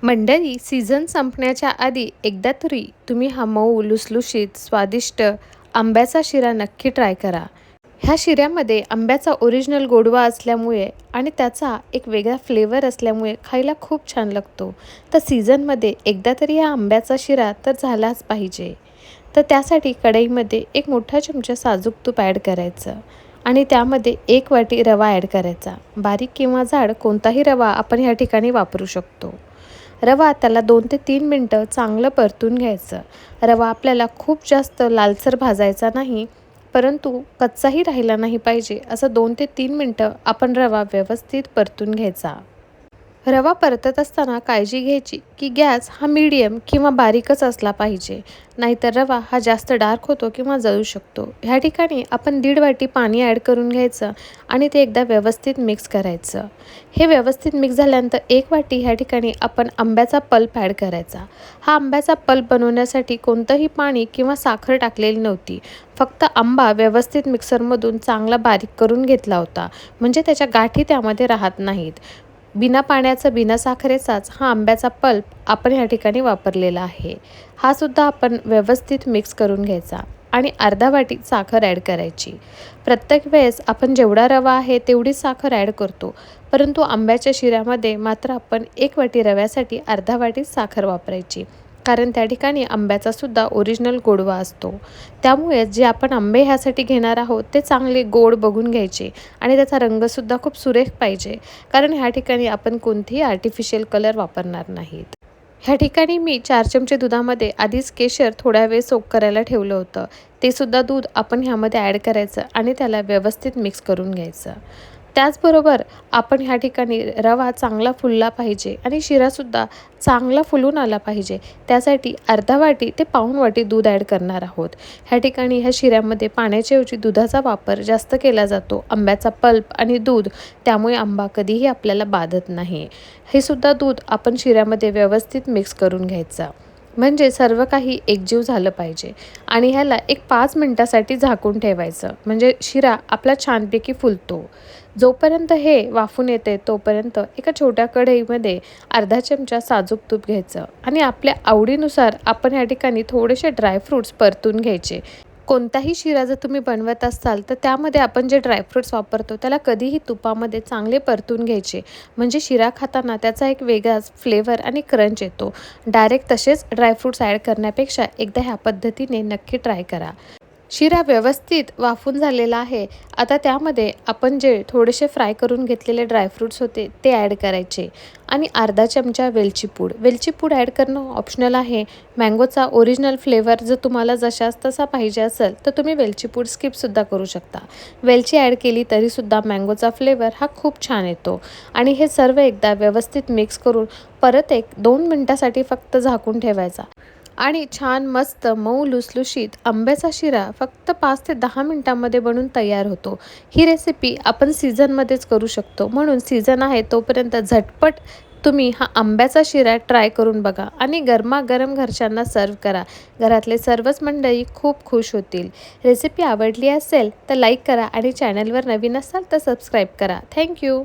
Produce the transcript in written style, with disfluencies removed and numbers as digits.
मंडळी, सीझन संपण्याच्या आधी एकदा तरी तुम्ही हा मऊ लुसलुशीत स्वादिष्ट आंब्याचा शिरा नक्की ट्राय करा. ह्या शिऱ्यामध्ये आंब्याचा ओरिजिनल गोडवा असल्यामुळे आणि त्याचा एक वेगळा फ्लेवर असल्यामुळे खायला खूप छान लागतो. तर सीझनमध्ये एकदा तरी हा आंब्याचा शिरा तर झालाच पाहिजे. तर त्यासाठी कढईमध्ये एक मोठा चमचा साजूक तूप ॲड करायचं आणि त्यामध्ये 1 वाटी रवा ॲड करायचा. बारीक किंवा जाड कोणताही रवा आपण ह्या ठिकाणी वापरू शकतो. रवा त्याला 2 ते 3 मिनटं चांगलं परतून घ्यायचं. रवा आपल्याला खूप जास्त लालसर भाजायचा नाही, परंतु कच्चाही राहिला नाही पाहिजे. असं 2 ते 3 मिनटं आपण रवा व्यवस्थित परतून घ्यायचा. रवा परतत असताना काळजी घ्यायची की गॅस हा मीडियम किंवा बारीकच असला पाहिजे, नाहीतर रवा हा जास्त डार्क होतो किंवा जळू शकतो. ह्या ठिकाणी आपण 1.5 वाटी पाणी ॲड करून घ्यायचं आणि ते एकदा व्यवस्थित मिक्स करायचं. हे व्यवस्थित मिक्स झाल्यानंतर 1 वाटी ह्या ठिकाणी आपण आंब्याचा पल्प ॲड करायचा. हा आंब्याचा पल्प बनवण्यासाठी कोणतंही पाणी किंवा साखर टाकलेली नव्हती. फक्त आंबा व्यवस्थित मिक्सरमधून चांगला बारीक करून घेतला होता, म्हणजे त्याच्या गाठी त्यामध्ये राहत नाहीत. बिना पाण्याचा बिना साखरेचाच हा आंब्याचा पल्प आपण ह्या ठिकाणी वापरलेला आहे. हा सुद्धा आपण व्यवस्थित मिक्स करून घ्यायचा आणि अर्धा वाटी साखर ॲड करायची. प्रत्येक वेळेस आपण जेवढा रवा आहे तेवढी साखर ॲड करतो, परंतु आंब्याच्या शिऱ्यामध्ये मात्र आपण 1 वाटी रव्यासाठी अर्धा वाटी साखर वापरायची, कारण त्या ठिकाणी आंब्याचा सुद्धा ओरिजिनल गोडवा असतो. त्यामुळे जे आपण आंबे ह्यासाठी घेणार आहोत ते चांगले गोड बघून घ्यायचे आणि त्याचा रंगसुद्धा खूप सुरेख पाहिजे, कारण ह्या ठिकाणी आपण कोणतेही आर्टिफिशियल कलर वापरणार नाहीत. ह्या ठिकाणी मी 4 चमचे दुधामध्ये आधीच केशर थोड्या वेळ सोक करायला ठेवलं होतं. ते सुद्धा दूध आपण ह्यामध्ये ॲड करायचं आणि त्याला व्यवस्थित मिक्स करून घ्यायचं. त्याचबरोबर आपण ह्या ठिकाणी रवा चांगला फुलला पाहिजे आणि शिरासुद्धा चांगला फुलून आला पाहिजे. त्यासाठी अर्धा वाटी ते पाऊण वाटी दूध ॲड करणार आहोत. ह्या ठिकाणी ह्या शिऱ्यामध्ये पाण्याच्या ऐवजी दुधाचा वापर जास्त केला जातो. आंब्याचा पल्प आणि दूध, त्यामुळे आंबा कधीही आपल्याला बाधत नाही. हे सुद्धा दूध आपण शिऱ्यामध्ये व्यवस्थित मिक्स करून घ्यायचं, म्हणजे सर्व काही एकजीव झालं पाहिजे आणि ह्याला एक 5 मिनटासाठी झाकून ठेवायचं, म्हणजे शिरा आपला छानपैकी फुलतो. जोपर्यंत हे वाफून येते तोपर्यंत एका छोट्या कढईमध्ये अर्धा चमचा साजूक तूप घ्यायचं आणि आपल्या आवडीनुसार आपण ह्या ठिकाणी थोडेसे ड्रायफ्रूट्स परतून घ्यायचे. कोणताही शिरा जर तुम्ही बनवत असाल तर त्यामध्ये आपण जे ड्रायफ्रूट्स वापरतो त्याला कधीही तुपामध्ये चांगले परतून घ्यायचे, म्हणजे शिरा खाताना त्याचा एक वेगळाच फ्लेवर आणि क्रंच येतो. डायरेक्ट तसेच ड्रायफ्रूट्स ॲड करण्यापेक्षा एकदा ह्या पद्धतीने नक्की ट्राय करा. शिरा व्यवस्थित वाफून झालेला आहे. आता त्यामध्ये आपण जे थोडेसे फ्राय करून घेतलेले ड्रायफ्रूट्स होते ते ॲड करायचे आणि अर्धा चमचा वेलची पूड. वेलची पूड ॲड करणं ऑप्शनल आहे. मँगोचा ओरिजिनल फ्लेवर जर तुम्हाला जशास तसा पाहिजे असेल तर तुम्ही वेलची पूड स्किपसुद्धा करू शकता. वेलची ॲड केली तरीसुद्धा मँगोचा फ्लेवर हा खूप छान येतो आणि हे सर्व एकदा व्यवस्थित मिक्स करून परत एक 2 मिनटासाठी फक्त झाकून ठेवायचा आणि छान मस्त मऊ लुसलुशीत आंब्याचा शिरा फक्त 5 ते 10 मिनटांमध्ये बनून तयार होतो. ही रेसिपी आपण सीझनमध्येच करू शकतो, म्हणून सीझन आहे तोपर्यंत झटपट तुम्ही हा आंब्याचा शिरा ट्राय करून बघा आणि गरमागरम घरच्यांना सर्व करा. घरातले सर्वच मंडळी खूप खुश होतील. रेसिपी आवडली असेल तर लाईक करा आणि चॅनलवर नवीन असाल तर सबस्क्राईब करा. थँक्यू.